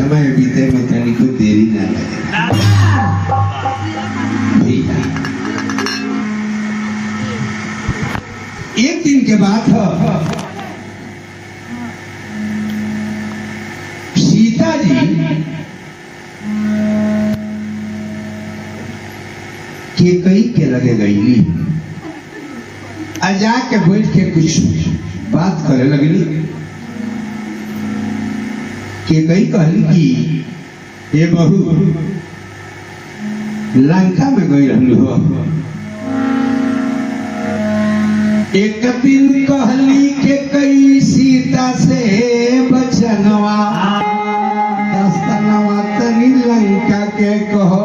समय बीते में तनिक देरी ना लगे भैया। एक दिन के बाद सीता जी केकई के लगे गईली, जाके बैठ के कुछ बात करे लगली। केकई कहली कि ये बहू लंका में गई रहलू हो। एक दिन कहली के कई सीता से बचनवा, दस्तनवा तनी लंका के कहो।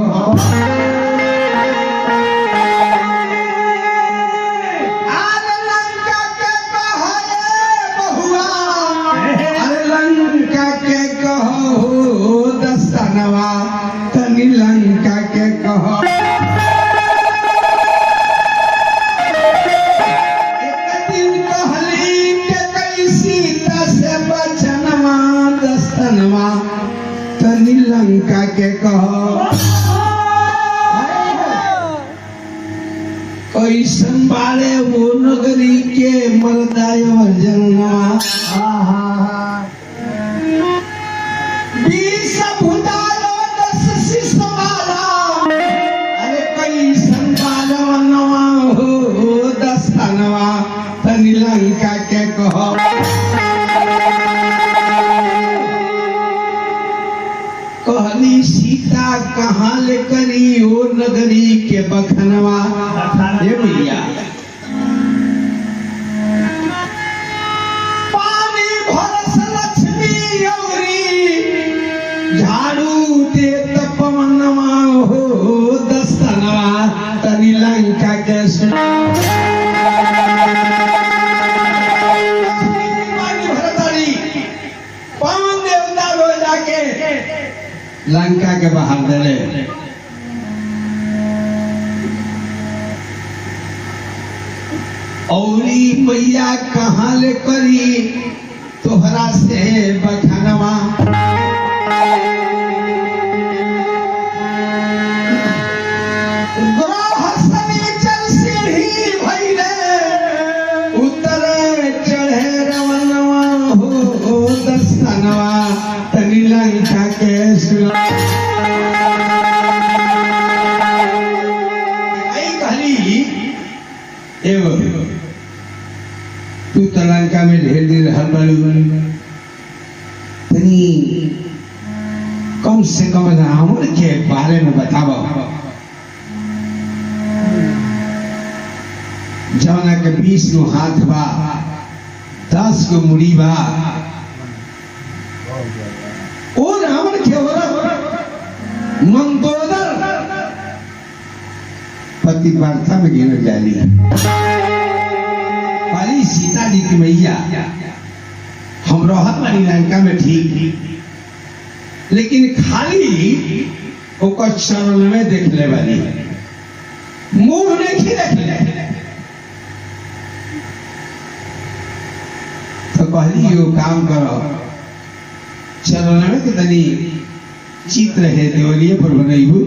तनी लंका के कहो। एक दिन कहली के कई सीता से बचनवा, दस्तनवा तनी लंका के कहो। कैसन बारे वो नगरी के मर्दाय जनवा। तनी लंका के कहो। कहली सीता कहाँ ले करी ओ नगरी के बखनवा। ये भैया पानी भरस लक्ष्मी औरी झाड़ू दे पवनवा हो दस्तनवा तनी लंका के लंका के बाहर दे। औरी मैया कहाँ ले करी तोहरा से बखनवा। उतरे चढ़े रवनवा हो दस्तनवा तनी लंका के तू तो लंका में ढेर दिन रहल बालू, तनी कम से कम रावण के बारे में बतावा। जौना के 20 गो हाथ बा, 10 गो मुड़ी बा, ओ रावण के मंदोदर पतिव्रता में गिर जाली। पाली सीता जी की मैया हम रहत वाली लंका में ठीक, लेकिन खाली ओकर चरण में देख ले वाली, मुंह नहीं देख ले। तो कहली यो काम करो, चरण में के तनी चित्र है देवलिए पर बनैबू।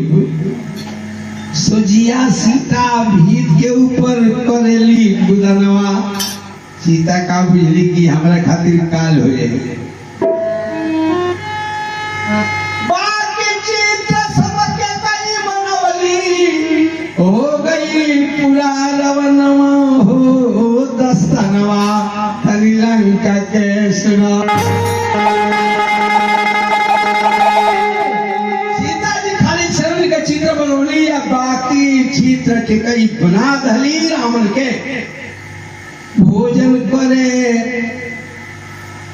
सोजिया सीता भीत के ऊपर करेली गुदनवा। सीता का बुझली की हमरा खातिर काल हो जाए। बाकी चित्र सबके कई मनवली हो गई पूरा रवनवा हो दस्तनवा तनी लंका के सुना। चित्र बनौली या बाकी चित्र के कई बना दहली रावण के भोजन करे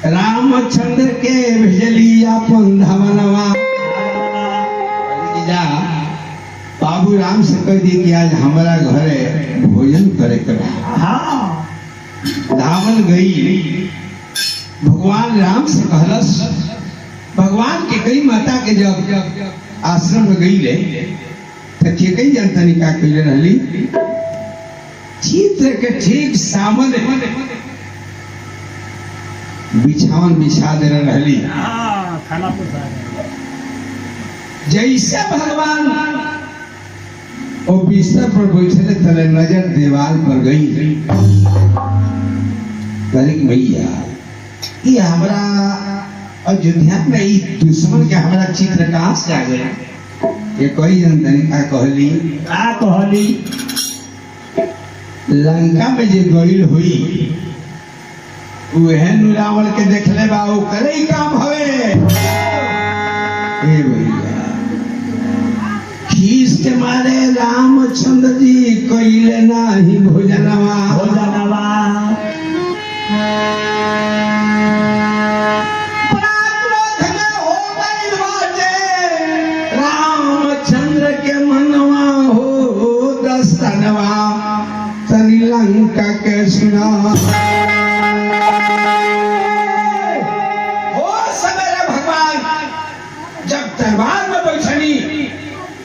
रामचंद्र के भेजली अपन धवनवा। बाबू राम से कह दी कि आज हमारा घरे भोजन करे के धावन गई। भगवान राम से कहलस, भगवान के कई माता के जब आश्रम में गई ले तो कई जनता का कैले रहली। चित्र के ठीक सामने बिछावन बिछा दे रहली। खाना जैसे भगवान वो बिस्तर पर बैठे तले नजर दीवार पर गई। भैया ये हमारा अयोध्या में ई दुश्मन के हमारा चित्र कहाँ से आ गए? ये कोई जनतनी का कहली लंका में जो गईल हुई वह रावण के देखले बा करे ही काम हवे। ए भैया खीस के मारे रामचंद्र जी कइले नाही भोजनवा रामचंद्र के मनवा हो दस्तनवा तनी लंका के सुना। दरबार में बैठनी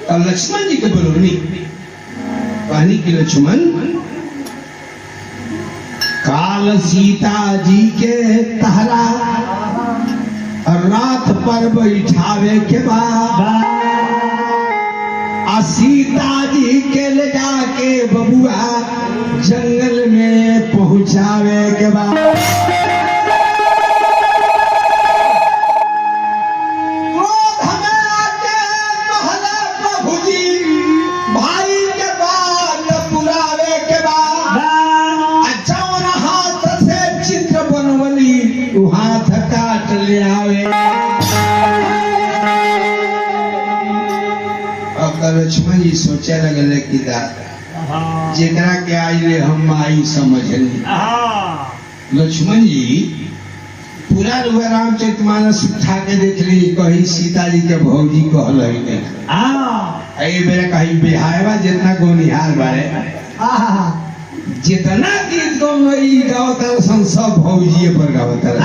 तो लक्ष्मण जी के बोलनी कहनी कि लक्ष्मण काल सीता जी के तहरा रात पर बैठावे के बाद सीता जी के ले जाके बबुआ जंगल में पहुंचावे के बाद हाथ काट ले आवे। और लक्ष्मण जी सोचे लगले कि जेकरा के आइले हम आई समझली। लक्ष्मण जी पूरा रामचरितमानस उठा के देख ली कहीं सीता जी के भौजी कहल बेरा कहीं बिहारवा जितना गोनिहार बारे जितना गीत गावतर सब भौजी पर गावतर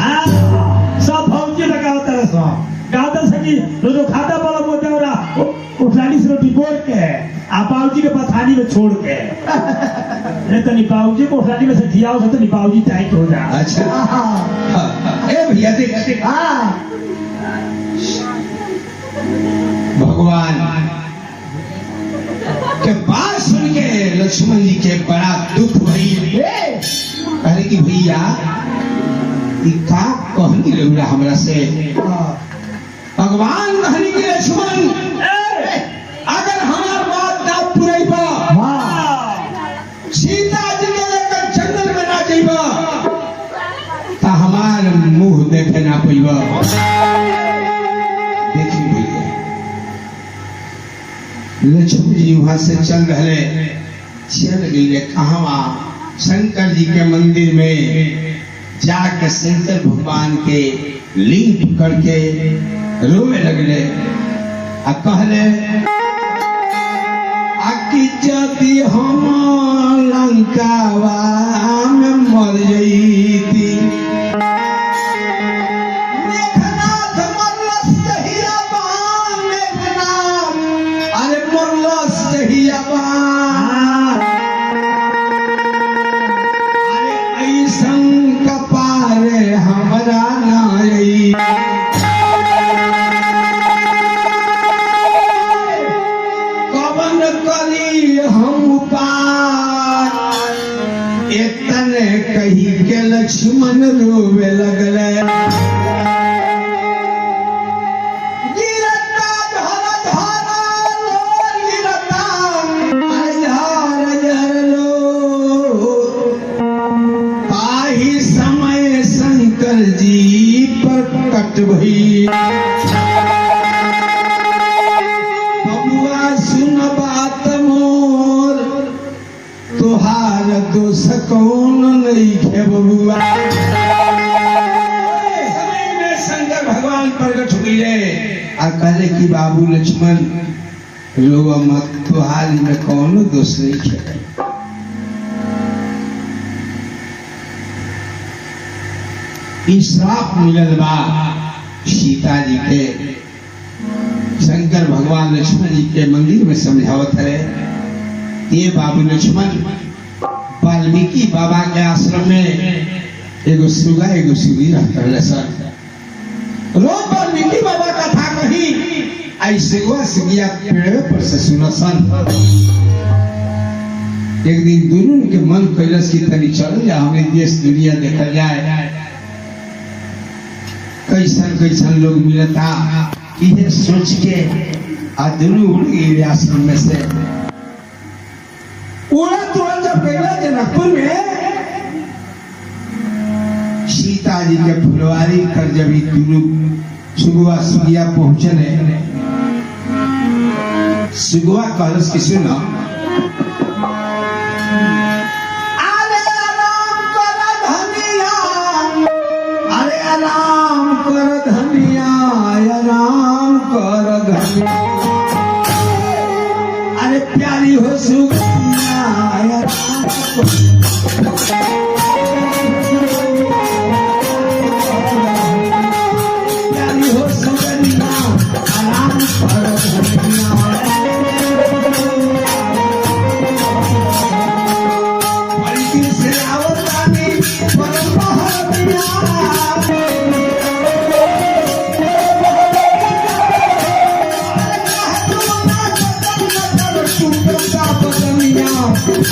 सब भौजी पर गावतर सकी जो खाता वाला बोलते हो ना उठलानी से रोटी बोल के आ बाबूजी के पथानी में छोड़ के नहीं तो बाबूजी को उठलानी में से खियाओ तो बाबूजी टाइट हो जा। अच्छा ए भैया देख भगवान के बात सुन के लक्ष्मण जी के बड़ा दुख भई। कहे कि भैया का कहनी रहुरा हमरा से भगवान कहनी कि लक्ष्मण अगर हमार बात ना पुरैबा सीता जी के लेकर जंगल में ना जइबा तो हमार मुंह देखे ना पैबा। देखी भैया लक्ष्मण जी वहां से चल गए कहाँ शंकर जी के मंदिर में जाके शंकर भगवान के लिंग पकड़ के रोवे लगले आ कहले कि यदि हम लंकावा में मर जईती कही के लक्ष्मण रोवे लगले आही समय शंकर जी प्रकट भई। बबुआ सुन बात मोर तुहार दोष कौन नहीं है बबुआ। समय में शंकर भगवान प्रकट हुए और कहले कि बाबू लक्ष्मण रो मत तुहार में कौन दोष नहीं है। श्राप मिलल बा सीता जी के। शंकर भगवान लक्ष्मण जी के मंदिर में समझावत है ये बाबू लक्ष्मण वाल्मीकि बाबा के आश्रम में एगो सुगा एगो सुगी रहता है सर। रोज वाल्मीकि बाबा कथा कही ऐसे हुआ सुगिया पेड़ पर से सुना सन। एक दिन दोनों के मन कैलस की तनी चल जा हमें देश दुनिया देखा जाए कैसन कैसन लोग मिलता इन्हें सोच के आ दोनों उड़ गए आश्रम में से। उड़ा तुरंत जब गया जनकपुर में सीता जी के फुलवारी कर जब दोनों सुगुआ सुगिया पहुंचने सुगुआ कलश की सुना अरे आराम कर धनिया आराम कर धनिया अरे प्यारी हो सुगिया प्यारी हो सुगिया आराम कर धनिया।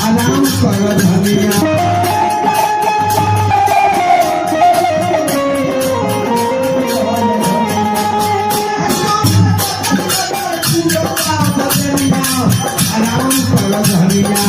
आराम कर धनिया आराम कर धनिया।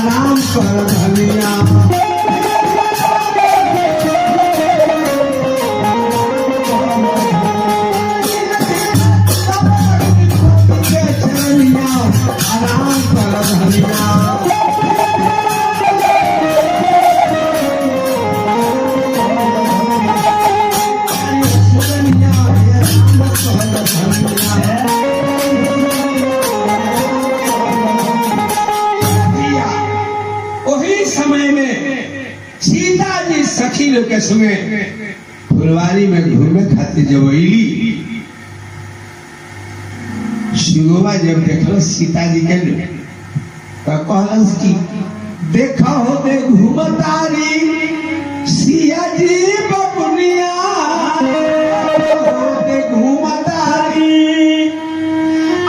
आराम कर धनिया आराम कर धनिया। समय में सीता जी सखी लोग के संगे फुलवारी में घूमे खातिर जब अली शिवबा जब देखल सीता जी के तो कहलस की देखा हो दे घूमतारी सिया जी बबुनिया दे घूमतारी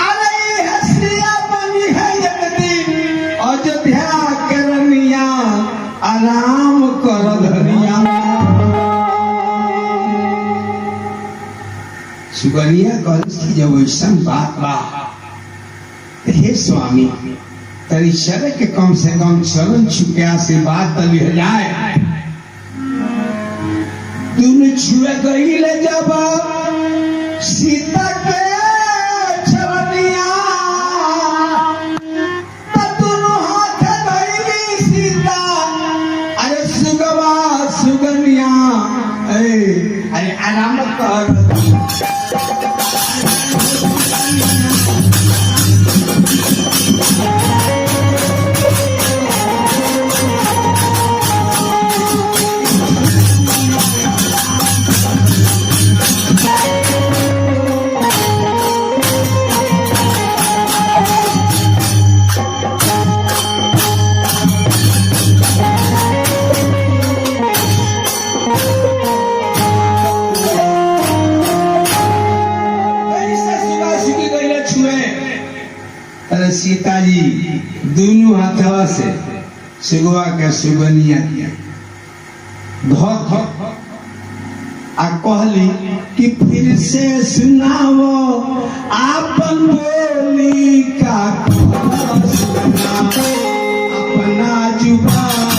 अरे हसिया बनी है एक दिन अयोध्या आराम कर धनिया। सुगनिया कलश की जब वैसा बात बा हे स्वामी तरी शरक के कम से कम चरण छुके से बात तली जाए तूने छुए गई ले जब सीता के चरनिया सुगनिया अरे आराम कर सीता जी दोनों हाथवा से सुगवा के सुगनिया किया धक आ कहली कि फिर से सुनाओ आपन बोली का अपना जुबान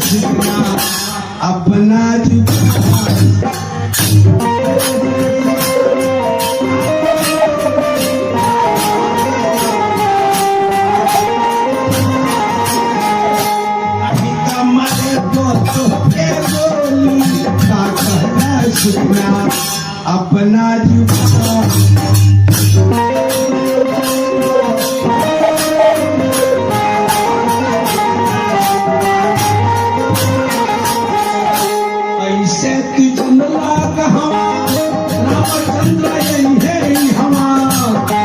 झुकना अपना झुकना अभी कमरे तो बोली ताकत झुकना अपना झुकना ऐसे तू जुमला कहाँ रामचंद्र यही है हमारा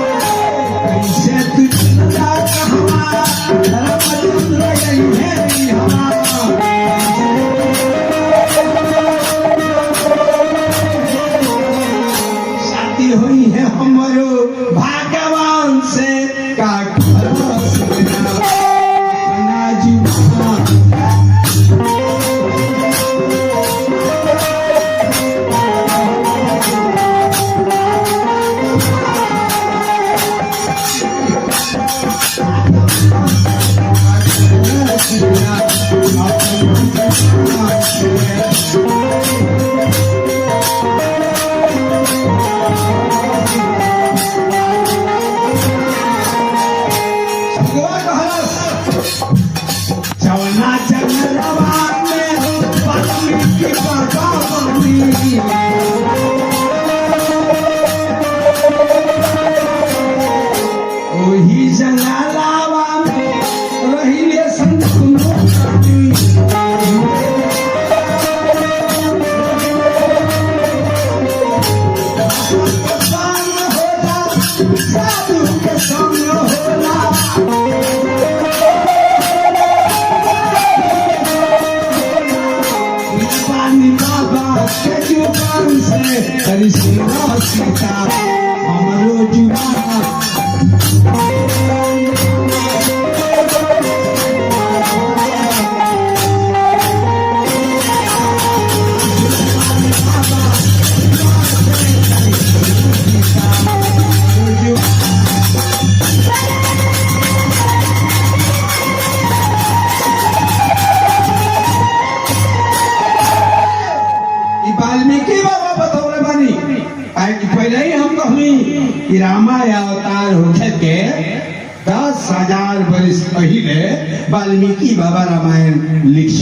ऐसे तू जुमला कहाँ रामचंद्र यही है हमारा शादी हुई है हमारो भगवान से का चवना जंगलवा में वाल्मीकि बाबा ओही जंगलवा में रहिले संत साधु के संग होला के जुबान से करी सुना सीता हमरो जुबान वाल्मीकि बाबा बतौले बानी कि पहले ही हम कहनी कि रामा अवतार होखे के 10,000 वर्ष पहले वाल्मीकि बाबा रामायण लिख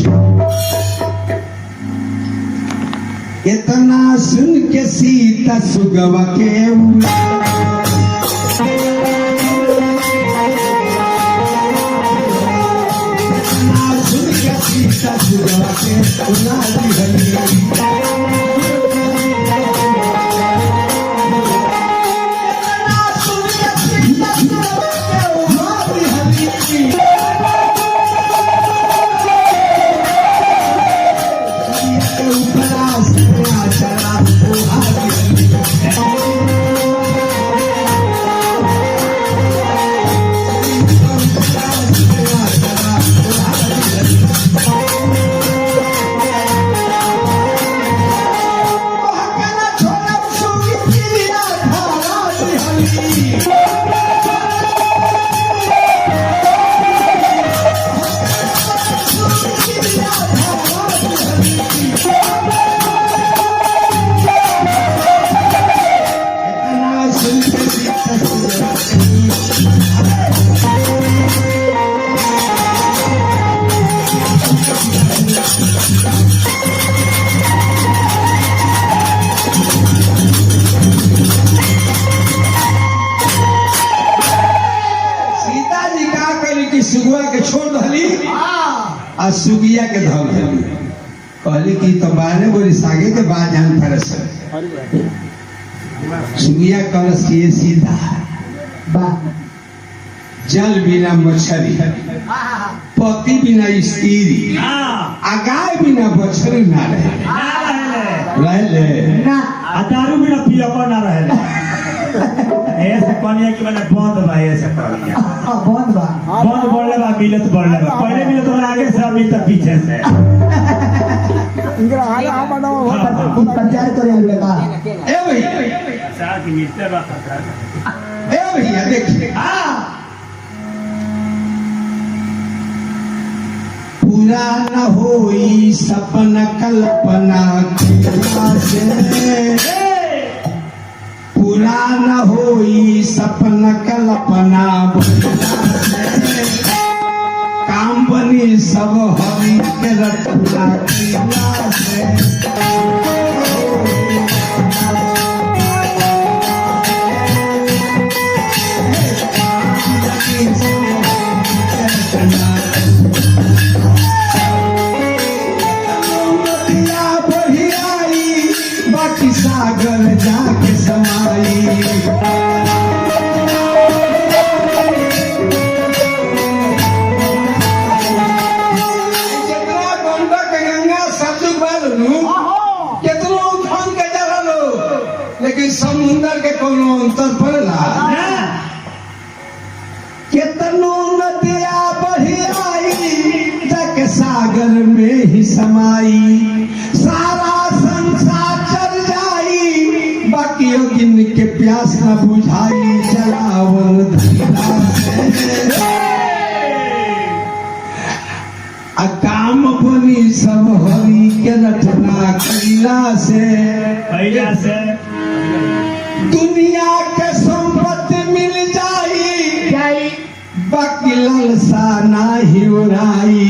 इतना सुन के सीता सुगवा के इतना सुन के सीता सुगवा के उनाली हली सुगुआ के छोड़ दली आ सुगिया के धल दली कहली कि तुम्हारे बोली सागे के बाद जान फरस सुगिया करस की सीधा जल बिना मछली पति बिना स्त्री आ गाय बिना बछड़ी ना रहे दारू बिना पियकर ना रहे ऐसे कनिया की मैंने बंद बा ऐसे कनिया बंद बोलले बा मिलत बोलले बा पहले मिलत तो आगे से अभी तक पीछे से इंगरा आगे हम बनाओ पंचायत करे हमले का ए भैया साथ मिलते बा ए भैया देखिए पूरा न होई सपना कल्पना कैला से, पूरा न होई सपना कल्पना काम बनी सब हरि के रटना कैला से। बाकी सागर जाके समाई, जितना गंगा के गंगा सतलुज बहलू कितनो उफान के जललो, लेकिन समुंदर के कोनो अंतर पड़ला। कितनो नदिया बही आई जाके सागर में ही समाई, सारा संसार चल जाई बाकी अग्नि के प्यास न बुझाई, जलावन धीरा से काम बनी सब हरि के रटना कैला से। दुनिया के संपत्ति मिल जाई बाकी लालसा नाही उड़ाई,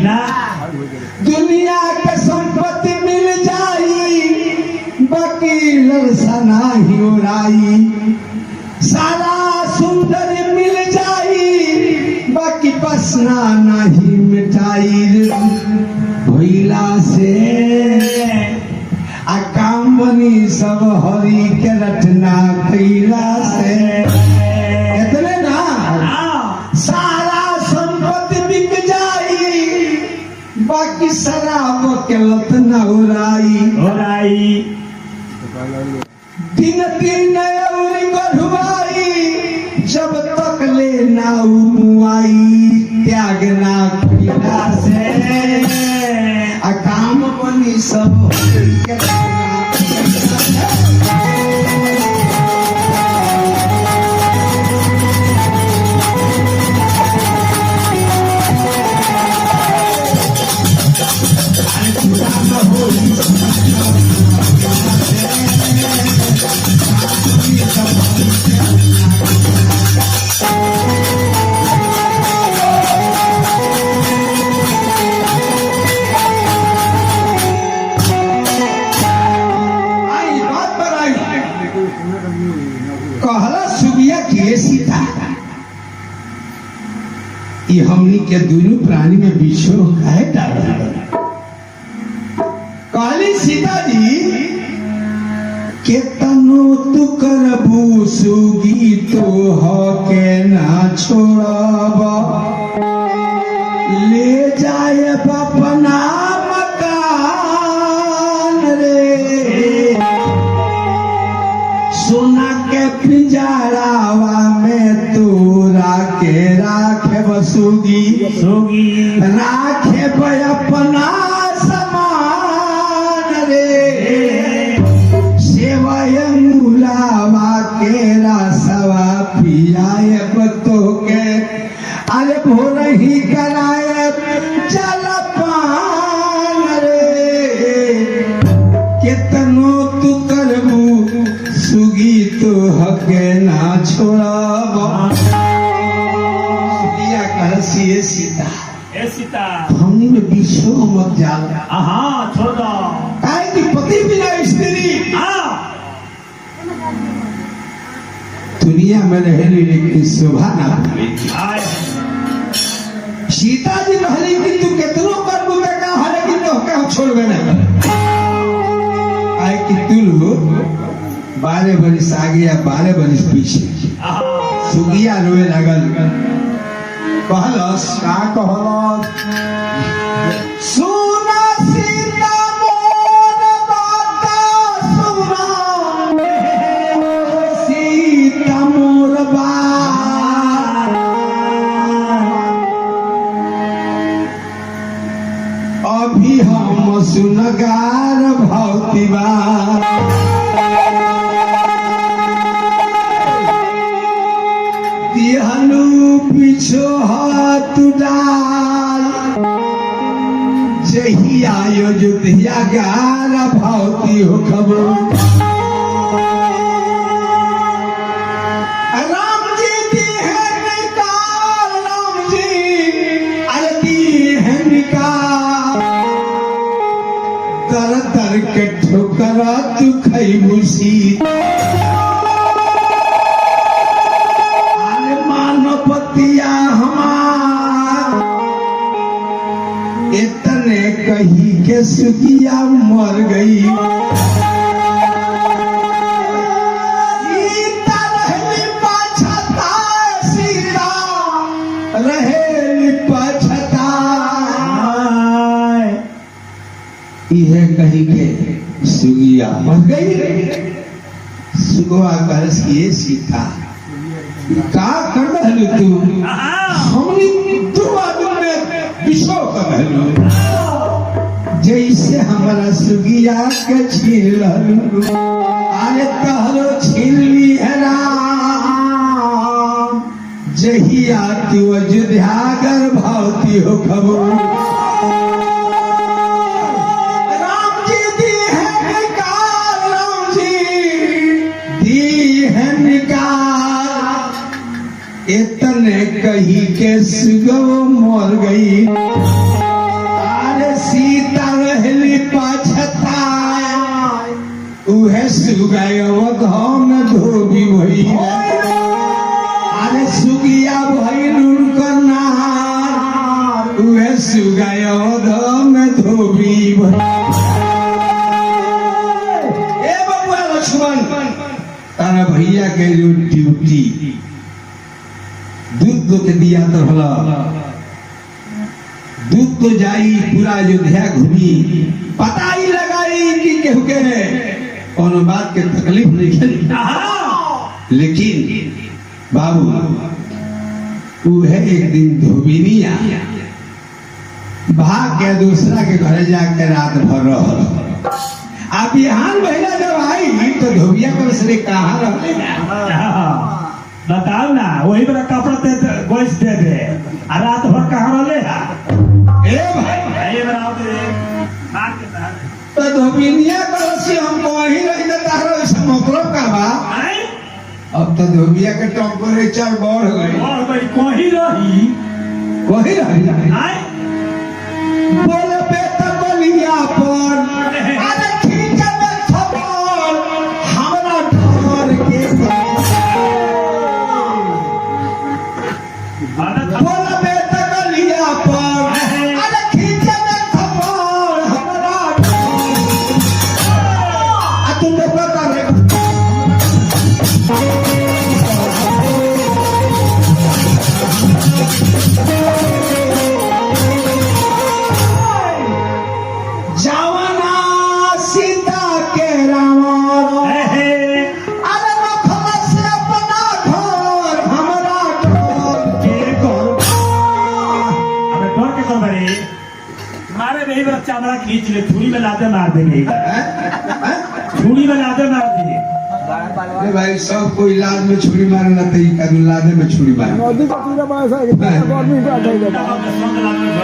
ना दुनिया के संपत्ति मिल जाई बाकी लालसा नाही उड़ाई, सारा सुंदर मिल जाई बाकी बसना नहीं मिटाई, भइला से आ काम बनी सब हरि के रटना कैला से। इतने ना सारा संपत्ति बिक जाई बाकी शराब के लत न उड़ाई, दिन दिन और गढ़वाई जब तक ले ना मुआई, त्याग ना कैला से आ काम बनी सब हरि के रटना कैला से। कहला सुबिया के सीता, ये हमनी के दोनों प्राणी में बिछो है डाला। कहली सीता जी केतनो तू करबू सुगी तो हो के ना छोड़ब, ले जाए अपना मकान रे, सोना के पिंजरावा में तोरा के राखे बसुगी, राखे अपना समान रे, सेवय मुलावा के रसवा पियाए बतो के, अरे भोर ही कराए जलपान रे, कितनो तू करबू सुगी तो हके ना छोड़ब। सुगिया कहसी सीता हमनी में बिछो मत जाला, छोड़ दो काहे कि पति बिना स्त्री दुनिया में रहेली लेकिन शोभा ना पावेगी। सीता जी कहली कि तू कितनो करबू का हरे कि तो के हम छोड़बे ना काहे कि तू 12 बरिस आगे या 12 बरिस पीछे। सुगिया रोए लगल, कहलस का कहलस, सुना सीता मोर बात सुना, सीता मोर बात, अभी हम सुनगार भौतिबा, दिहनु पिछो हाथ डाल जही आयो जुतिया गारा भावती हो खबर राम जी दी है निकाल राम जी अरती है निकाल तर तर के ठोकरा तू खई मुसी मानवतिया हमार इतने कही के सुखिया मर गई सीता रहली पाछता सीता रहेली पाछता इहे कही के सुगिया मर गई सुगवा करस ये सीता का कर रहलू तू हमनी दो आदमी में विषो कर रहलू जैसे हमारा सुगिया के छीन रहलू अरे कहलो छीन ली है राम जहिया तू अयोध्या कर भावती हो खबर राम जी दी है निकाल राम जी दी है निकाल इतने कही के सुगो मर गई अरे सीता रहली पाछता उहे सुगयो घाव में धोबी भई अरे सुगिया भइल उनकर नार उहे सुगयो घाव में धोबी भई ए बबुआ लक्ष्मण तारा भैया के जो ड्यूटी दूध तो के दिया तो भला दूध तो जाई पूरा अयोध्या घूमी पता ही लगाई कि केहू के कोनो बात के तकलीफ नहीं खेली लेकिन बाबू वो है एक दिन धोबिनिया भाग के दूसरा के घर जाके रात भर रह आप यहाँ महिला जब आई तो धोबिया पर से कहा रहे बताओ ना वही मेरा कपड़ा दे गोश दे दे आ रात भर कहाँ रहे ए भाई ये बनाओ दे मार के साथ तो धोबिनिया करसी हम वही रही न तारो ऐसा मतलब का बा आई अब तो धोबिया के टेम्परेचर बढ़ गई और भाई कोही रही वही रही आई बोले बेटा बलिया पर अरे ठीक है मैं खबर हमरा डर के बोले बेटा बलिया पर अरे ठीक है मैं खबर हमरा आ तुम लोग बता रहे जवाना सीता के रावण अरे रखल से अपना घर हमरा घर के घर अबे डर के कर बड़े मारे नहीं मेरा चामड़ा खींच ले छुरी में लाते मार देंगे छुरी में लाते मार देंगे ए भाई सब कोई लाद में छुरी मारे ना तो कभी लादे में छुरी मारे नदी का पूरा बास है गवर्नमेंट का जाएगा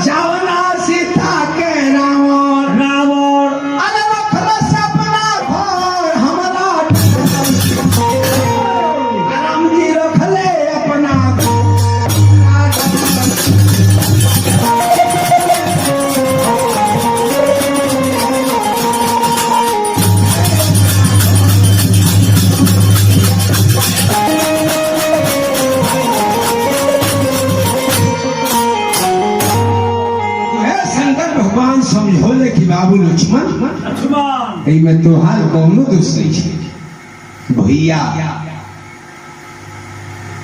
जवाना सीता के रावण रावण अरे रखल से अपना घर हमरा राम जी रखले अपना शंकर भगवान समझौले कि बाबू लक्ष्मण लक्ष्मण में तोहार कौनो दोष नहीं है भैया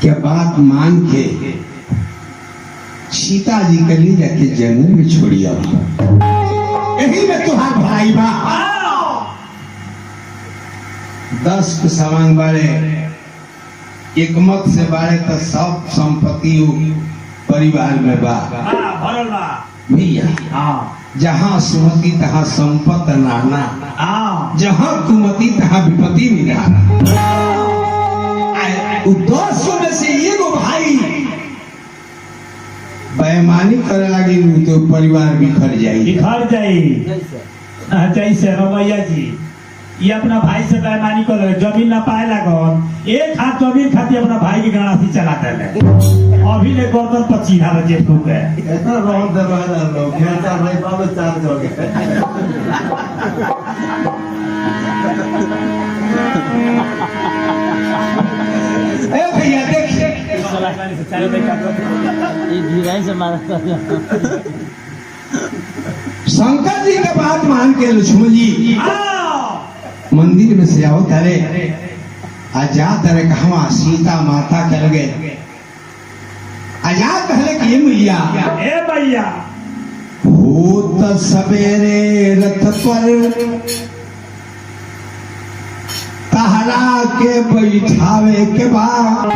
के बात मान के सीता जी के लिए जाके जंगल में छोड़िया यही में तोहार भाई बा 10 के सवांग बारे एक मत से बारे तो सब संपत्ति परिवार में बा भरल बा भैया हाँ जहाँ सुमति तहाँ संपत नाना हाँ जहाँ कुमति तहाँ विपत्ति भी नाना उ 10 में से एगो भाई बेईमानी करे लगी तो परिवार बिखर जाई। बिखर जाई। जैसे रमैया जी ये अपना भाई से बेईमानी कर रहे, जमीन ना पाए लगन, एक हाथ जमीन खाती अपना भाई की गणासी चलाते हैं। अभी ले गर्दन पर चीना बजे ठुक है। इतना रोड दरवाजा लोग चार भाई बाबा चार्ज हो गए। ए भैया देखिए शंकर जी के बात मान के लक्ष्मण जी मंदिर में से आओ तारे आजा तारे कहवा सीता माता कर गए आजा कहले कि ये मैया ए भैया भूत सवेरे रथ पर तहरा के बैठावे के बाद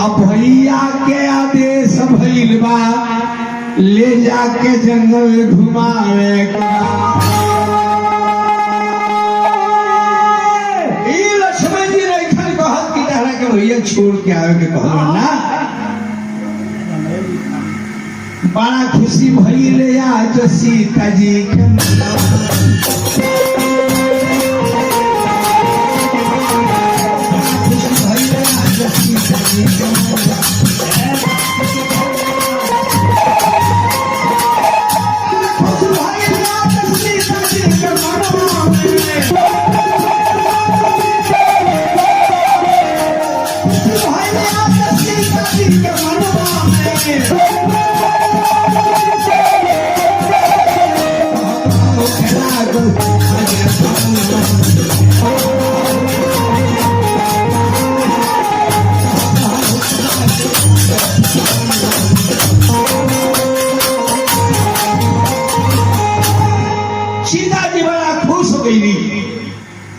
अब भैया के आदेश भइल बा ले जाके जंगल घुमावे के बा। ई लक्ष्मण जी ने कहत कि तहरा के भैया छोड़ के आवे के कहल ना बड़ा खुशी भइले आज सीता जी के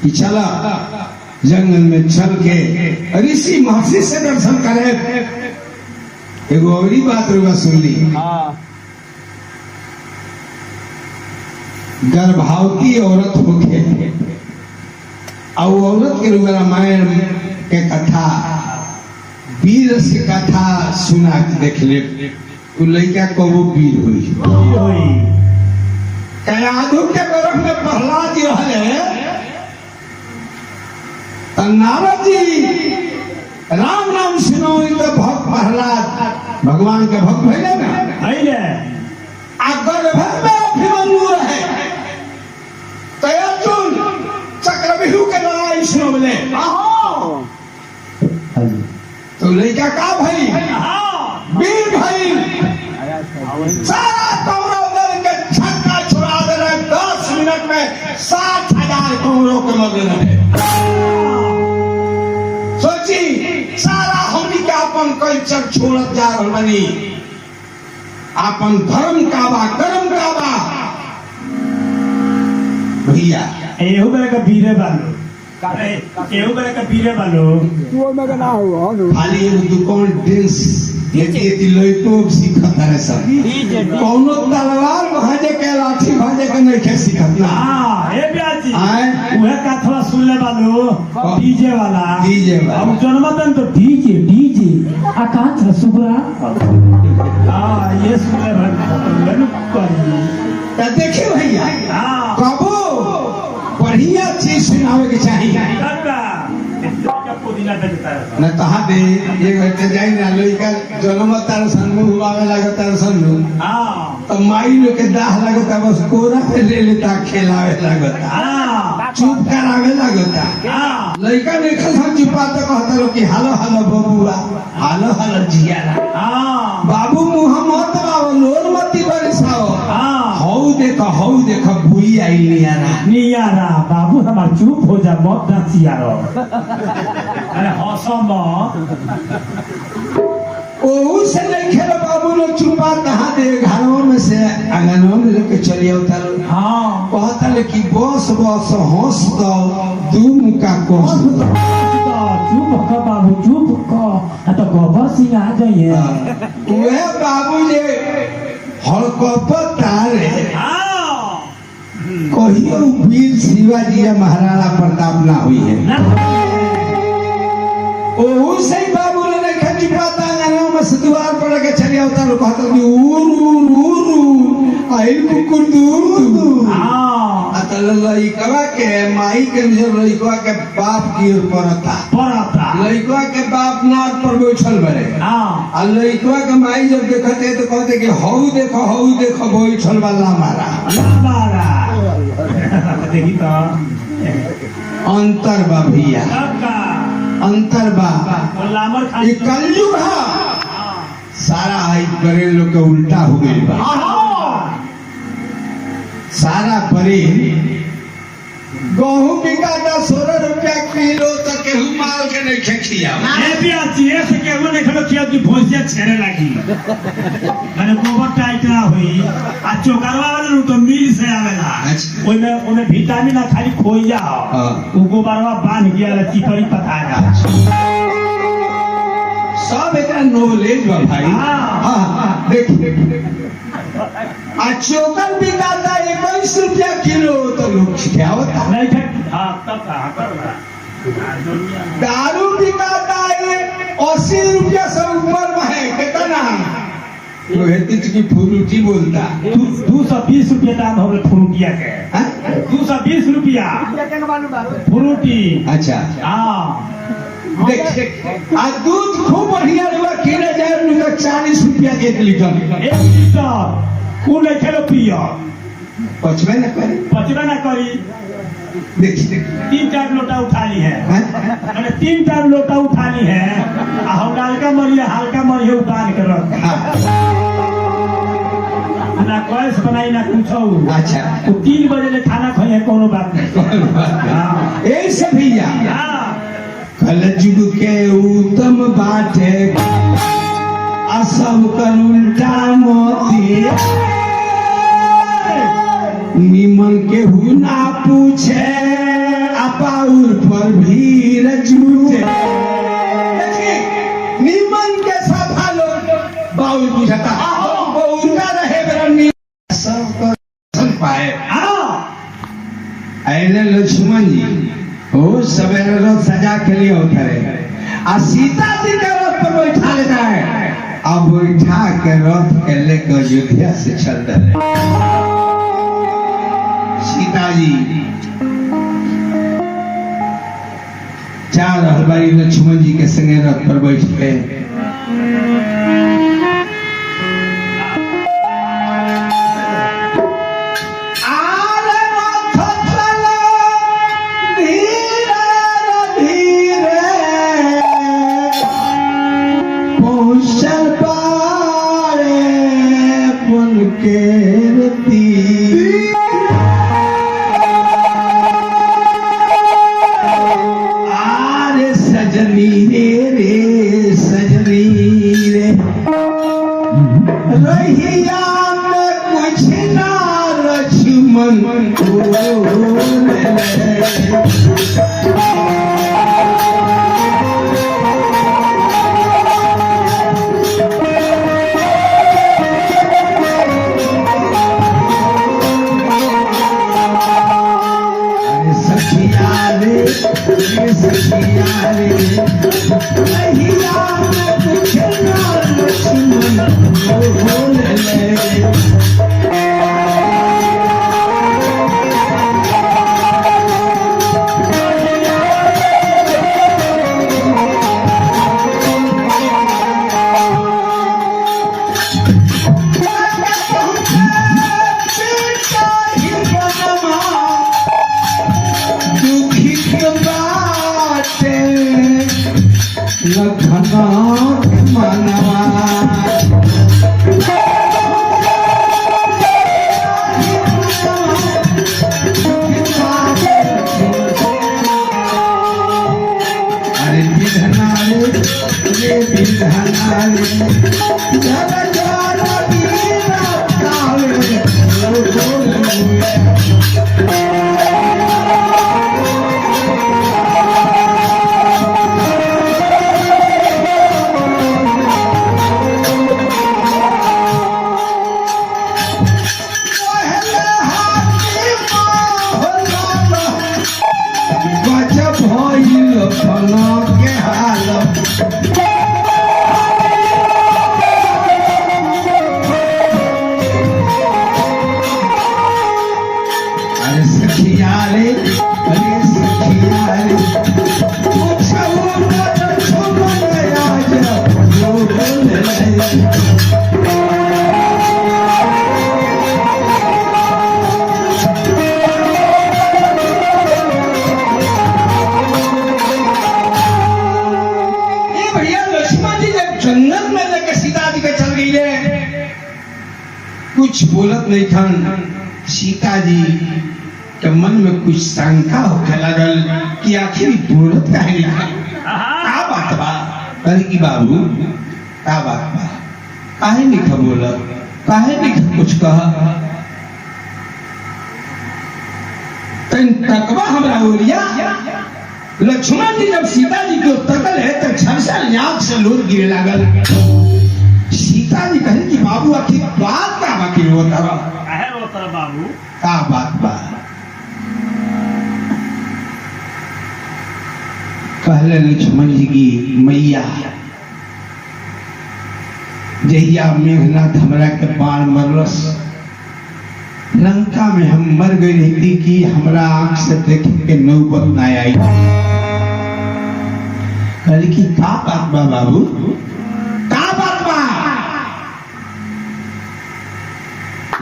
कि चला जंगल में चल के ऋषि महर्षि से दर्शन करे। एगो और बात रुआ सुन ली, गर्भवती औरत होके और औरत के रुआ रामायण के कथा वीर से कथा सुना देख ले तो लड़का को वो वीर हुई कयादू के गर्भ में प्रहलाद जी रहे नारद जी राम नाम सुनो तो भक्त प्रहलाद भगवान के भक्त भइले ना आ गर्भ में अभिमन्यु रहे तो अर्जुन चक्रव्यूह के लड़ाई सुनो बोले तो लड़का का भाई वीर भाई सारा कौरव दल के छक्का छुड़ा दे रहे 10 मिनट में 60,000 कौरव के मर रहे। सोची सारा हमनी के अपन कल्चर छोड़त जा रहल बनी, अपन धर्म का बा कर्म का बा भैया एहू बेरा का बीरे बालो एहू बेरा का बीरे बालो तू में ना हुआ खाली एगो दुकान डांस ये लइको सीखत है सब कौनो तलवार भाजे के लाठी भाजे के नहीं खे सीखत ना। हां ए ब्याजी आए उहे कथवा सुन ले बालो डीजे वाला अब जन्मदिन तो डीजे आकाश रसगुल्ला हां ये सुन ले भगवान करी त देखिए भैया हां कबो बढ़िया चीज सुनावे के चाहिए न कहा दे ये घटे जाई ना लइका जन्म तार संग हुआवे लागत तार संग तो माई लोग के दाह लागत बस कोरा पे ले लेता खिलावे लागत चुप करावे लागत लइका ने खसम चुपा तो कहता लो कि हालो हालो बबुआ हालो हालो जियारा बाबू मोहम्मद बाबू लोर मती बरसाओ हौ देखो भूई आई नियारा बाबू हमार चुप हो जा मत दसियारो अरे हौसम ओहू से नहीं खेलो बाबू लोग चुपा कहाँ दे घरों में से आंगनों में लेके चलिए उतर हाँ कहता ले कि बस हंस दो दूम का कोस दो चुप का बाबू चुप का तो गोबर सिंह आ जाइए वे बाबू जे हड़कपत रे कहियो वीर शिवाजी या महाराणा प्रताप ना हुई है ओहू से ही बाबू ने खची पाता गाना में सदुआर पड़ के चली आवता लोग कहता कि ऊरू आइल कुकुर दूर हाँ अतल लइकवा के माई के जो लइकवा के बाप की ओर पड़ता पड़ता लइकवा के बाप नाक पर बैठल बरे हाँ आ लइकवा के माई जब देखते तो कहते कि हऊ देखो बैठल वाला मारा देखी तो अंतर बा भैया सबका अंतर बा लामर खा ये कलयुग है सारा आई करे लोग के उल्टा हो गई बा सारा परे गहूं बिकाता 16 रुपया किलो तक केहू माल के नहीं खेखिया ये भी अच्छी है से केहू ने खलो किया कि भोजिया छेड़े लगी माने गोबर टाइट ना हुई आ चोकरवा वाले तो मिल से आवेला अच्छा। ओने विटामिन ना खाली खोइया हां वो गोबरवा बांध गया ला चिपरी पतागा सब एक नॉलेज बा भाई हां देख आ चोकर बिकाता 21 रुपया किलो तो लोग क्या होता नहीं थे हां तब कहां कर दारू बिकाता है 80 रुपया से ऊपर में है कितना वो हेती की फ्रूटी बोलता 220 रुपया दाम हो गए फ्रूटिया के हाँ? 220 रुपया फ्रूटी अच्छा हाँ देख आ दूध खूब बढ़िया हुआ किने जाए उनका 40 रुपया के 1 लीटर 1 लीटर कौन नहीं खेलो पिया पचवे न करे पचवे ना करी देख 3-4 लोटा उठा ली है हाँ? मैंने 3-4 लोटा उठा ली है हम हल्का मरिया उबाल के रख हाँ। ना कैस बनाई ना कुछ अच्छा तो 3 बजे ले खाना खाइए कोनो बात नहीं हाँ यही से भैया हाँ कलयुग के उत्तम बाटे असब कर उल्टा मोती निमन के हु ना पूछे अपाउर पर भीड़ जुटे निमन के सफा लोग बाउल पूछता उनका रहे बरनी सब कर पाए ऐले लक्ष्मण जी ओ सवेरे रोज सजा के लिए उतरे आ सीता जी के रथ पर बैठा लेता है अब बैठा के रथ के लेकर अयोध्या से चल रहे सीता जी चार हलवाई लक्ष्मण जी के संगे रथ पर बैठ गए ये भैया लक्ष्मण जी जब जंगल में लेकर सीता जी के चल गई रे, कुछ बोलत नहीं थन। सीता जी के मन में कुछ शंका होने लगल कि आखिर बोलत काहे नहीं, का बात बा? कहे कि बाबू का बात बा, काहे नहीं बोलत, काहे नहीं कुछ कहा? तन तकवा हमरा ओरिया। लक्ष्मण जी जब सीता जी को तकल है तो झरझर आंख से लोर गिरे लागल। सीता जी कहे कि बाबू आखिर बात का बाकी होता बा? काहे रोता बाबू? का बात बा? कहले लक्ष्मण जी की मैया, जहिया मेघनाथ हमरा के बाण मरलस, लंका में हम मर गई रहती कि हमरा आंख से देखे के नौबत ना आई। कहले कि का बात बा बाबू, का बात बा?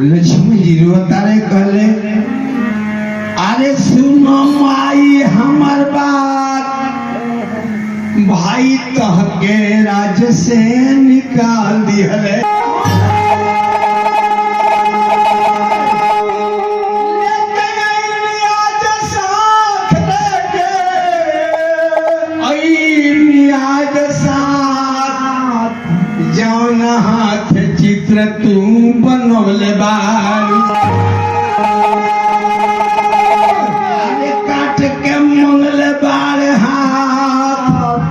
लक्ष्मण जी रोता रहे, कहले अरे सुनो माई हमर बात, भाई तह के राज्य से निकाल दिहले, जौन हाथ चित्र तू बनवले बारू, काट के मंगले बार हाथ,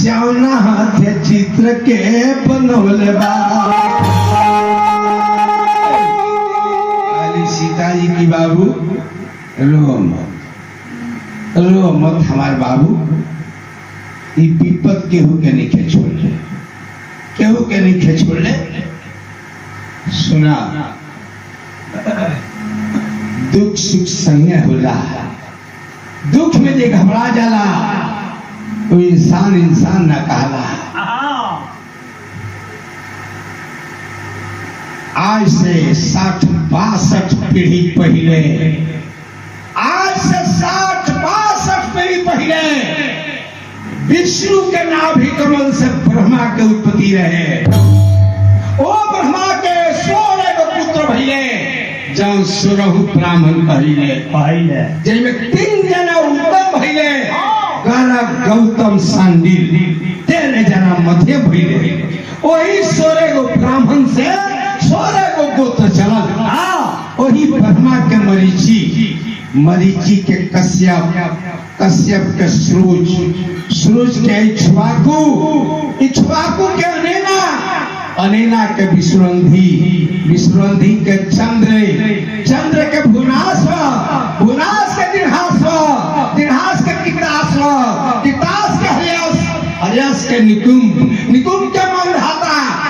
जौन हाथ चित्र के बनवले बार। सीता जी की बाबू रो मत हमार बाबू, ये विपद केहू के नहीं छोड़ ले, केहू के नहीं छोड़ ले। सुना, दुख सुख संगे होला, दुख में जे घबरा जाला वो इंसान ना कहला। आज से 60-62 पीढ़ी पहले, आज से 60-62 पीढ़ी पहले विष्णु के नाभि कमल से ब्रह्मा के उत्पत्ति रहे। ओ ब्रह्मा के 16 पुत्र भइले, जौन 16 ब्राह्मण पहिले, जिनमें 3 जना उत्तम भइले, गर्ग गौतम सांडिल, 13 जना मध्य भइले। वही 16 ब्राह्मण से 16 गोत्र चलल। वही ब्रह्मा के मरीचि के कश्यप, कश्यप के सूरज के इक्ष्वाकु के अनेना के विश्वरंधी के चंद्र के भुनास के दिनहास के कितास के हर्यास के निकुंभ के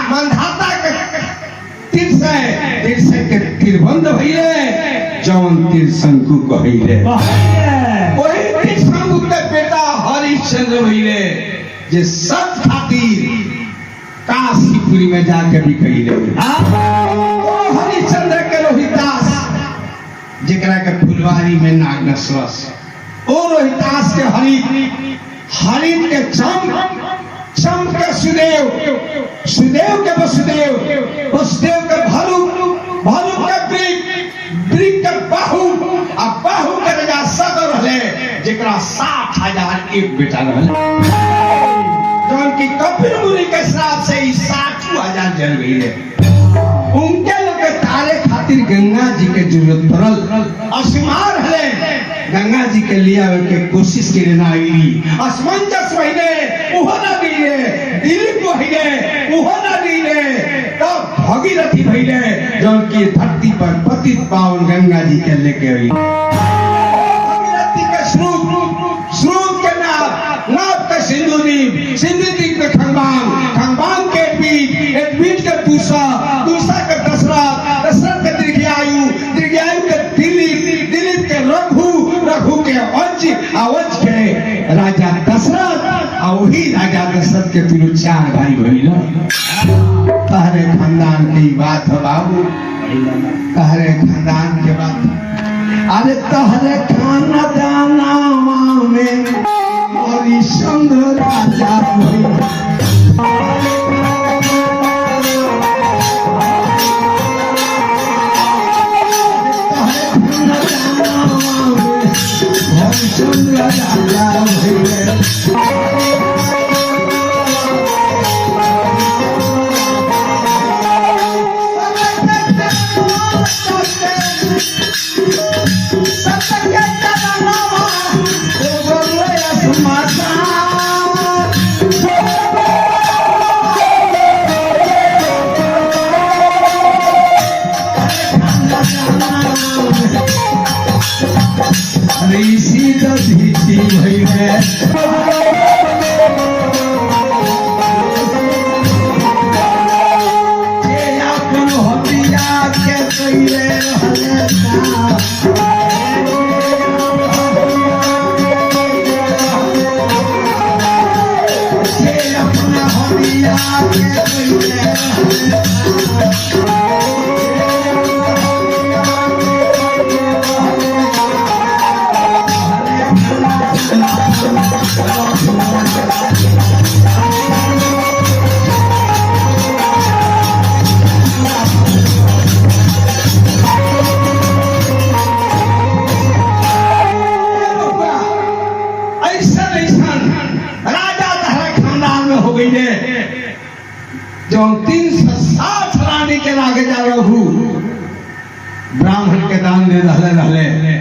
मंधाता के तिरसे के तिरबंध भइले, जौन तिरशंकु कहिले। वही तिरशंकु के बेटा हरिश्चंद्र भइले, जे सत खातिर काशीपुरी में जाके भी कहिले। ओ हरिश्चंद्र के रोहितास, जेकरा के फुलवारी में नाग नसलस, ओ रोहितास के हरित के चम के सुदेव के वसुदेव के भालू के ब्रिक के बाहु के राजा सगर रहले, जेकरा 60,000 बेटा रहले, जौन की कपिल मुनि के श्राप से 60,000 जल गई। उनके लोग के तारे खातिर गंगा जी के जरूरत पड़ल। असमार रहले, गंगा जी के लिए के कोशिश करे ना आईली, असमंजस भइले, उहो ना दिले, दिलीप भइले, उहो ना दिले, तब भगीरथी भइले, जौन की धरती पर पतित पावन गंगा जी के लेके आई। भगीरथी के स्वरूप के नाव के सिंधु द्वीप में खंबांग के बीच के पूसा के दशरथ के दीर्घायु के दिलीप के रघु के वंश के राजा दशरथ, और वही राजा दशरथ के 4 भाई भइल। तहरे खानदान की बात है बाबू, तहरे खानदान के बात। अरे तहरे खानदाना में और चंद्र राजा चंद्र राजा ऋषि दधीची भई है अपन हटिया के कइले रहले अपना हटिया के कइले जो 360 रानी के लागे जा रहू ब्राह्मण के दान दे रहले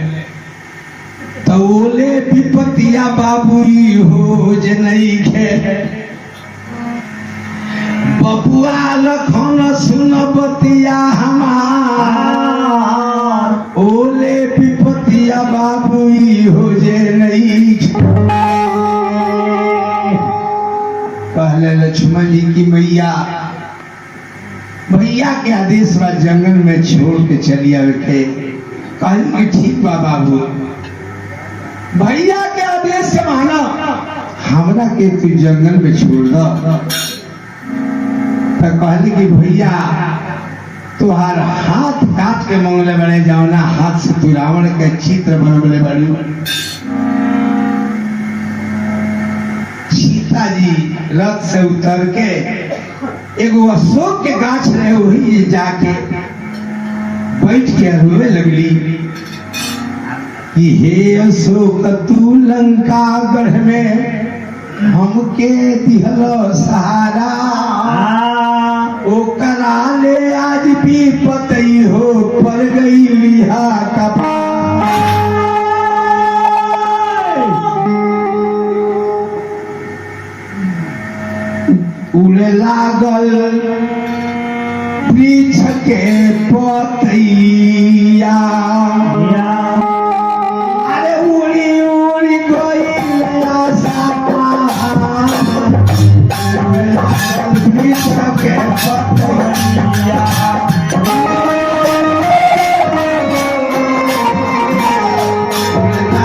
तोले विपतिया बाबुई हो जे नहीं खे बबुआ लखन सुन बतिया हमार ओले विपतिया बाबुई हो जे नहीं खे। पहले लक्ष्मण जी की भैया के आदेश बा जंगल में छोड़ के चली आवे के कहीं ठीक बा बाबू भैया के आदेश से माना हमरा के तू जंगल में छोड़ दो तो कहली कि भैया तुहार हाथ काट के मंगले बने जाओ ना हाथ से तू रावण के चित्र बनवले बड़ी जी रथ से उतर के एगो अशोक के गाछ रहे वही जाके बैठ के रोने लगली कि हे अशोक तू लंका गढ़ में हमके दिहलो सहारा ओ कराले आज भी पतई हो पर गई लिहा कपा उड़े लागल वृक्ष के पतैया अरे उड़ी उड़ी गइल वृक्ष के पतैया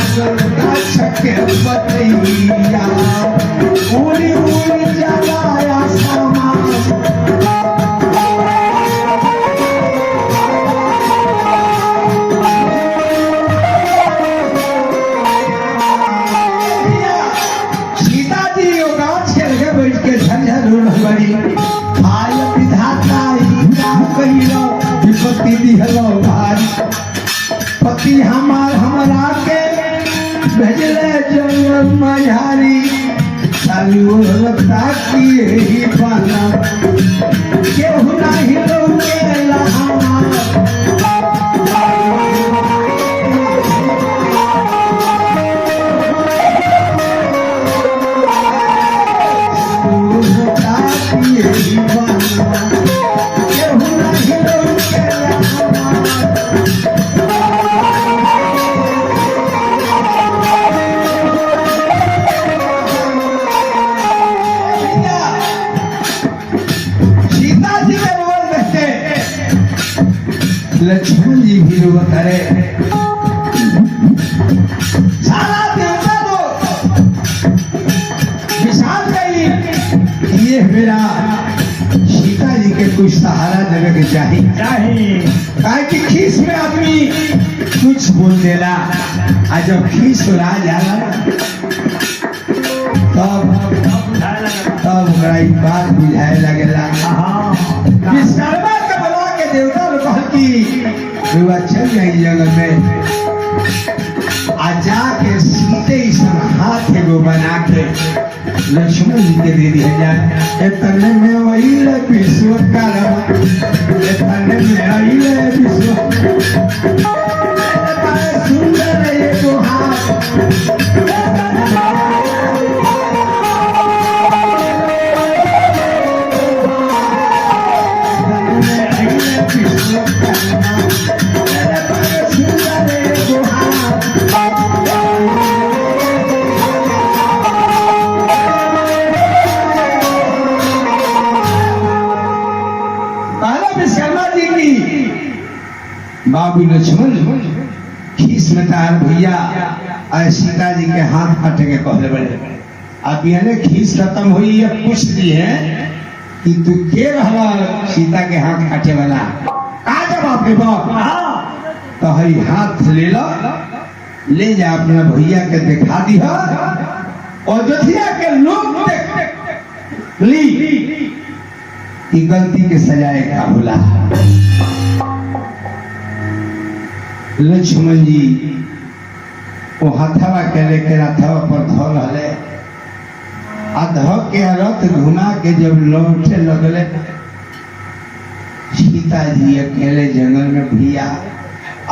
वृक्ष के पतैया उड़ी उड़ी जगाया पति हमार हमरा के भेजले जंगल मझारी चालू लगता कि ही पाना केहू नहीं लौकेला हमार लगता कि ही पाना केहू नहीं लौकेला लक्ष्मण जी भी रोवत रहे सारा देवता को विशाल गई ये मेरा सीता जी के कुछ सहारा देवे के चाहिए। काहे कि खीस में आदमी कुछ बोल देला, आ जब खीस उड़ा जाला तब हमरा ई बात बुझाए लगेला। विश्वकर्मा के बुला के देवता लोग कहल कि रुआ चल जाई जंगल में, आ जाके सीते सब हाथ एगो बना के लक्ष्मण जी के दे दिया जाए। इतने में वही विश्वकर्मा, इतने में वही विश्वकर्मा सुंदर एगो हाथ बाबू लक्ष्मण खीस में तार भैया और सीता जी के हाथ काटे के कहले बड़े। अब ये खीस खत्म हुई, अब पूछ दी है कि तू के रहला सीता के हाथ काटे वाला, का जवाब दे तो हई हाथ ले लो, ले जा अपना भैया के दिखा दी है, और जोधिया के लोग देख ली कि गलती के सजाए का होला। लक्ष्मण जी वो हथवा के लेके रथवा पर धो रहे, आ धो के रथ घुमा के जब लौटे लगले, सीता जी अकेले जंगल में भैया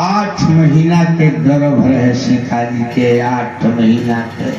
8 महीना के गर्भ रहे सीता जी के, 8 महीना के।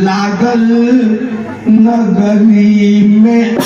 लागल नगरी में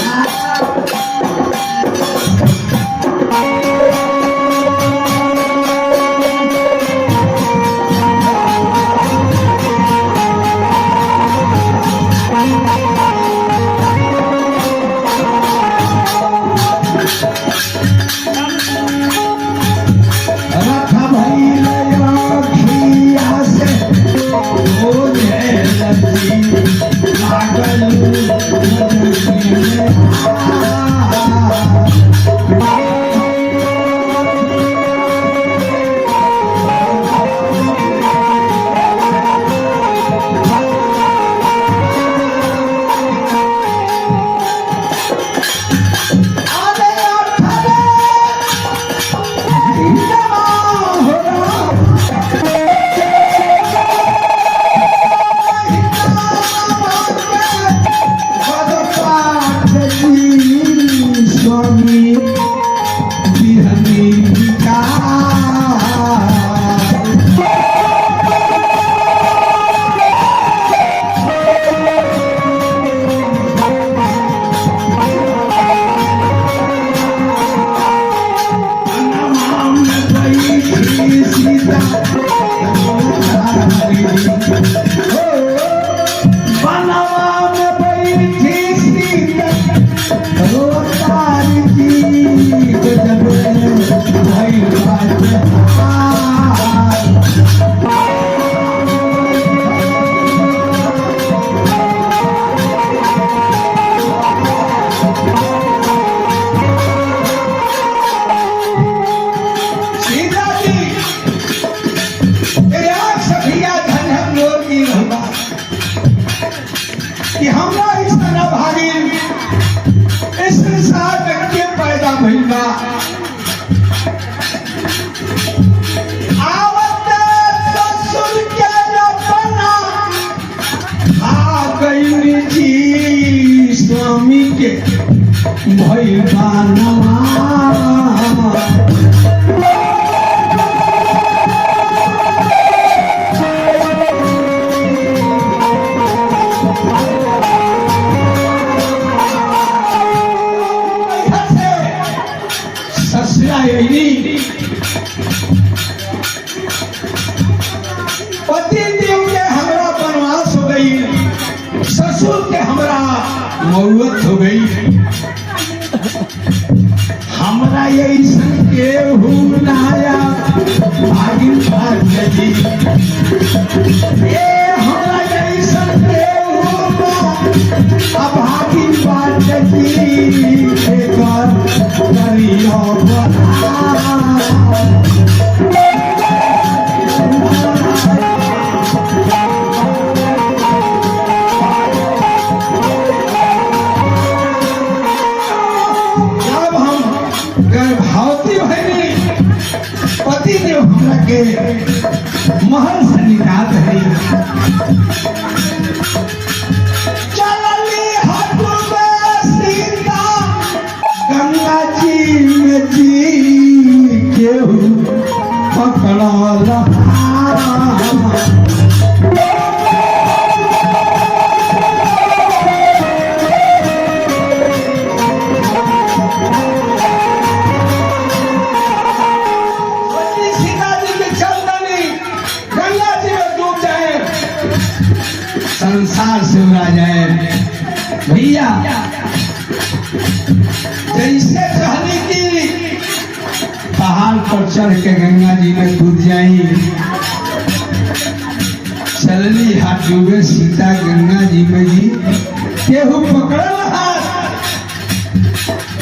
कि हमरा इस तरह भागी इस संसार में के पैदा भइल बा। आवत ससुर के अपना आ गई जी स्वामी के भइल बा नवा पति देव के हमरा बनवास हो गई, ससुर के हमरा मौत हो गई। हमरा ऐसा केहू नाया भागिन भाग्य जी, ये हमरा ऐसा केहू ना अभागिन भाग्य जी, एकर करियो बना। पति देव हमरा के महल से निकाल रही, चलली हाथ में सीता गंगा जी में जी केहू पकड़ल। संसार से उड़ा जाए भैया। जैसे कहनी कि पहाड़ पर चढ़ के गंगा जी में कूद जाई, चलनी हाथ डूबे सीता गंगा जी में जी केहू पकड़ल हाथ।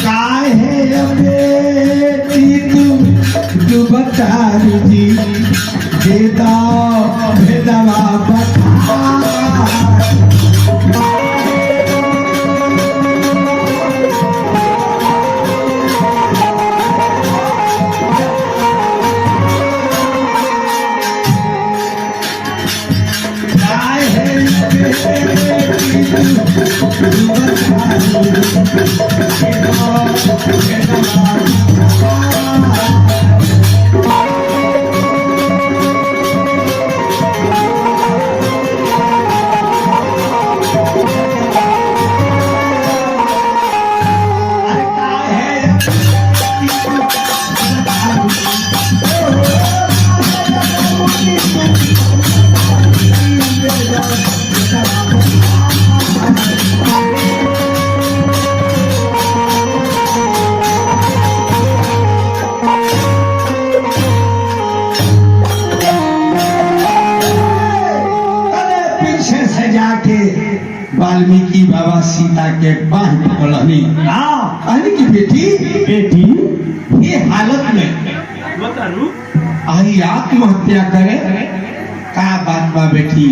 काहे बेटी तू डूबतारू जी, भेदा भेदवा बता। वाल्मीकि बाबा सीता के बाह पकड़नी, कहनी की बेटी ये हालत में आई आत्महत्या करे का बात बा बेटी,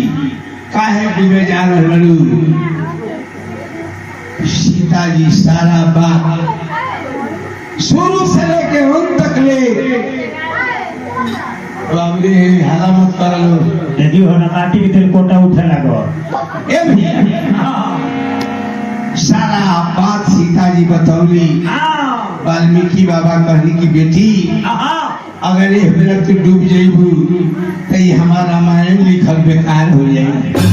काहे डूबे जा रहलू। सीता जी सारा बात शुरू से लेके अंत तक ले बाबरे हाला मत करलो। यदि हो ना काटी के तेल कोटा उठे लगो। ए भैया सारा बात सीता जी बतौली। वाल्मीकि बाबा कहनी की बेटी अगर ये मेरा तू डूब जाइबू तो ये हमारा रामायण लिखल बेकार हो जाए।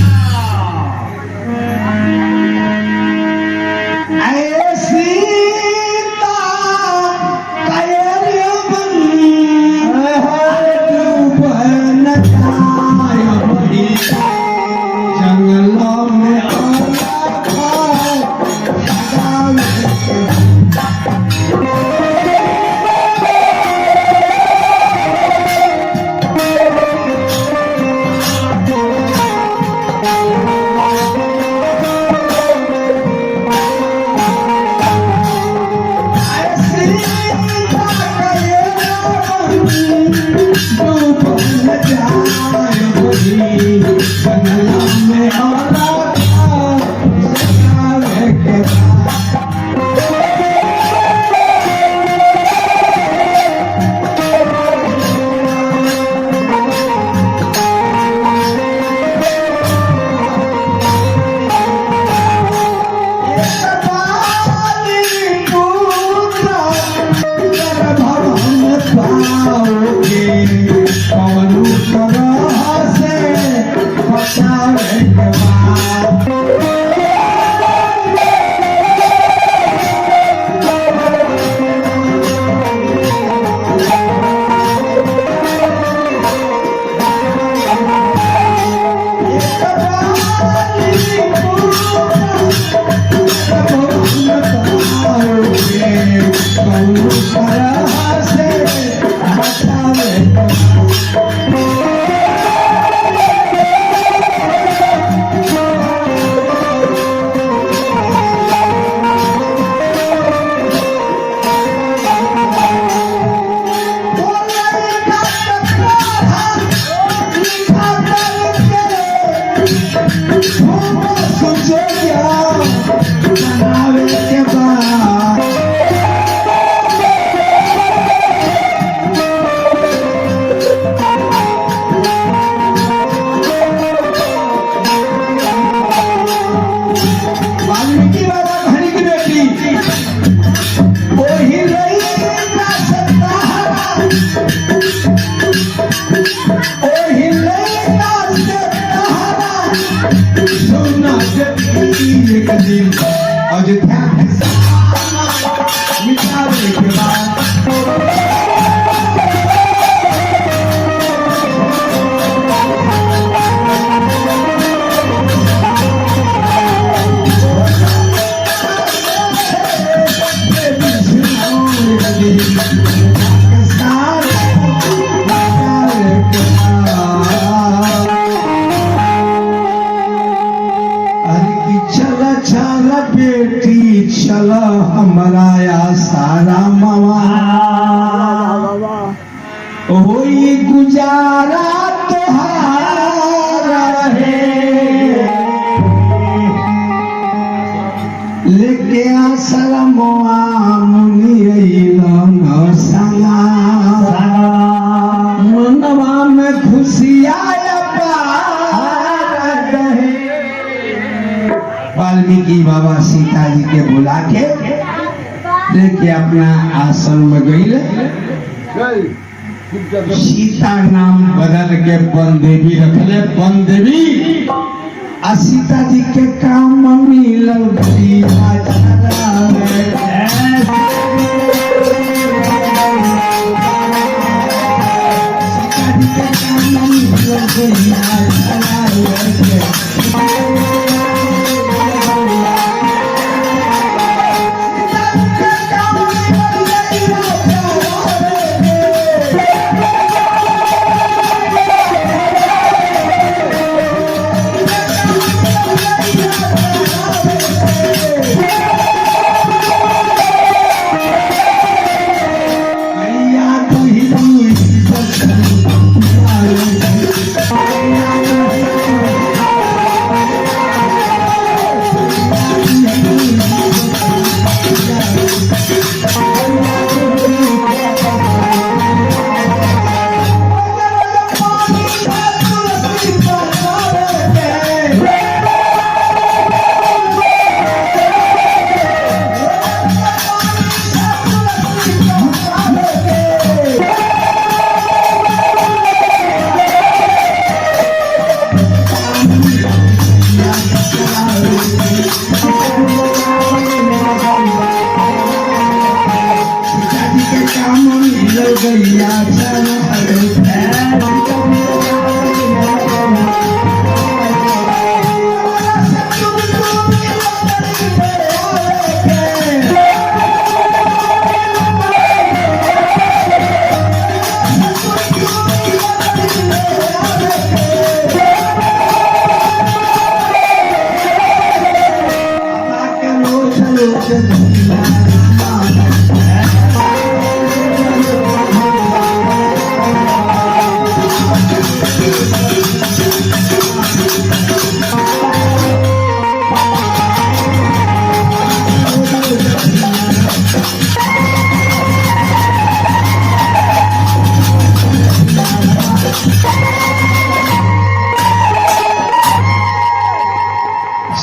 कौनो तरह से बचावे सोचो क्या बनावे के बाद वाल्मीकि बाबा घड़ी की बेटी ओही लइका सताहरा ओही लइका सताहरा सोना जब एक दिन अयोध्या मिटावे के बाद चला बेटी चला हमारा या सारा मामा होई गुजारा तोहारा है लेके आसरा मोआ मुनि संगा मनवा में खुशिया वाल्मीकि बाबा सीता जी के बुला के लेके अपना आश्रम में गई सीता नाम बदल के वन देवी रखले वन देवी आ सीता जी के काम मिलल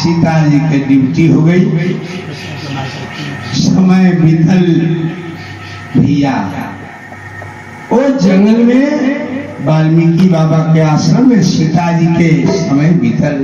सीता जी के ड्यूटी हो गई। समय बीतल भैया वो जंगल में वाल्मीकि बाबा के आश्रम में सीता जी के समय बीतल।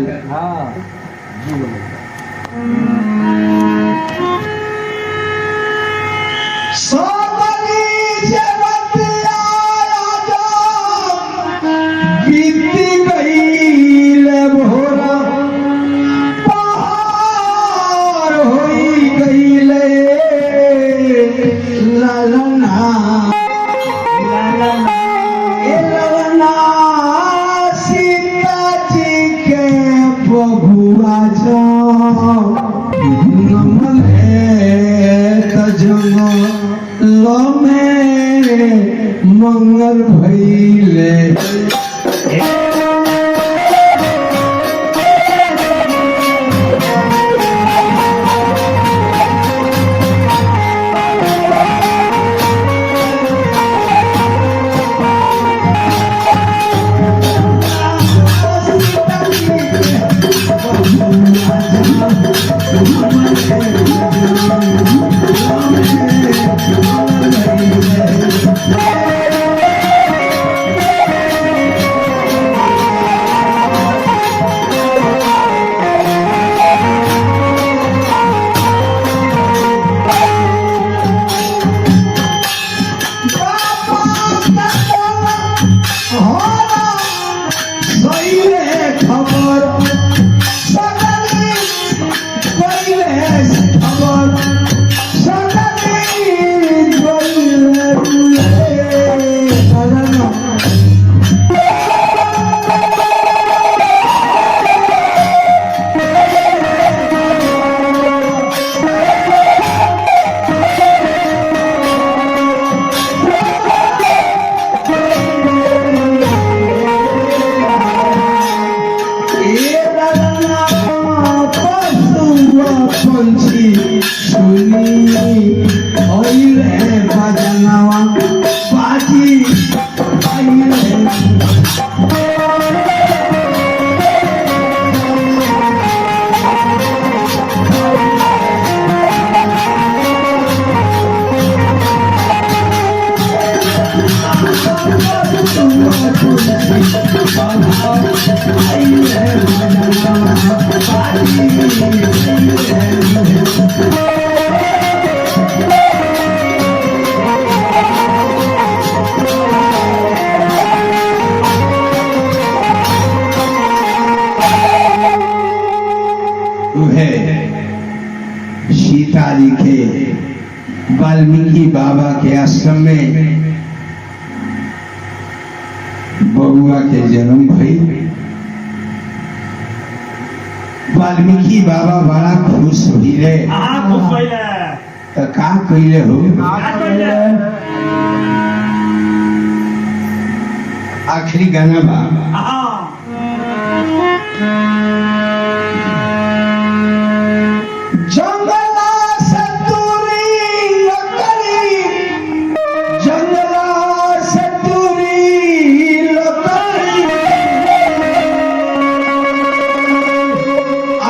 लो में मंगल भइले सीता जी के वाल्मीकि बाबा के आश्रम में बबुआ के जन्म भई। वाल्मीकि बाबा बड़ा खुश हुए तो का कइले हो आखिरी गाना बा जंगला से दूरी लकड़ी जंगला से दूरी लकड़ी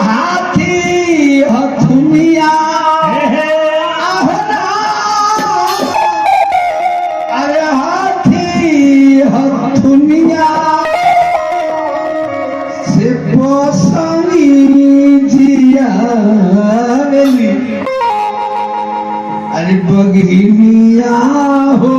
हाथी हथुनिया अरे हाथी हथुनिया से पोसनी जिया अरे बगिनिया हो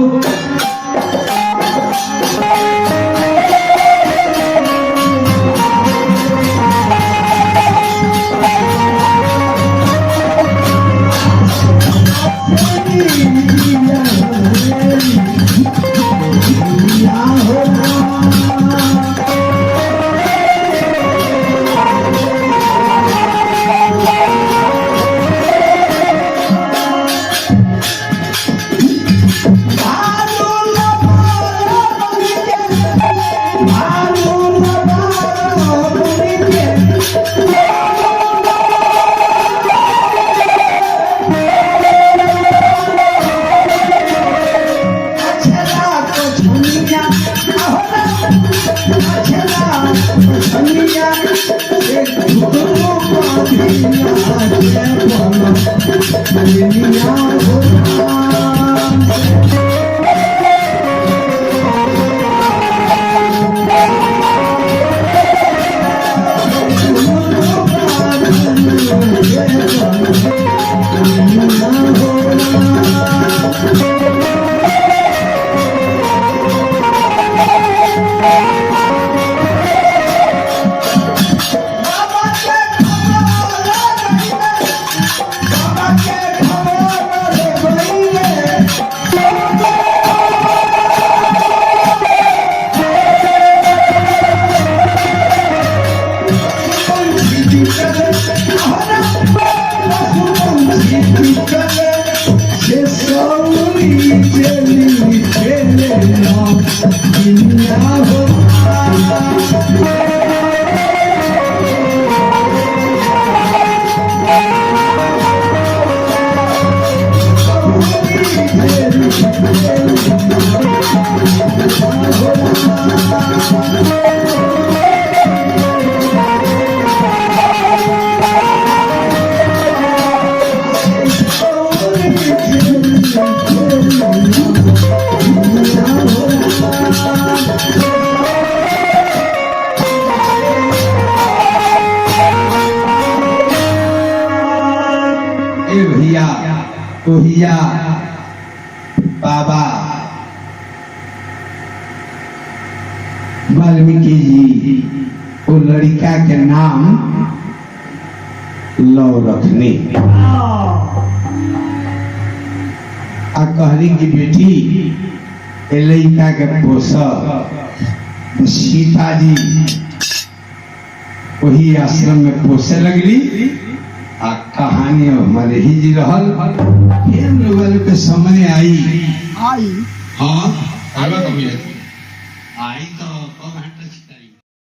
चली खेले ना दुनिया हो भैया ओहिया बाबा वाल्मीकि जी वो लड़का के नाम लौ रखने आ कहली की बेटी ए लड़का के पोस सीता जी वही आश्रम में पोसे लगली आ कहानी हमारे ही जी रहल फिर लोगन के समय आई आई हाँ आई तो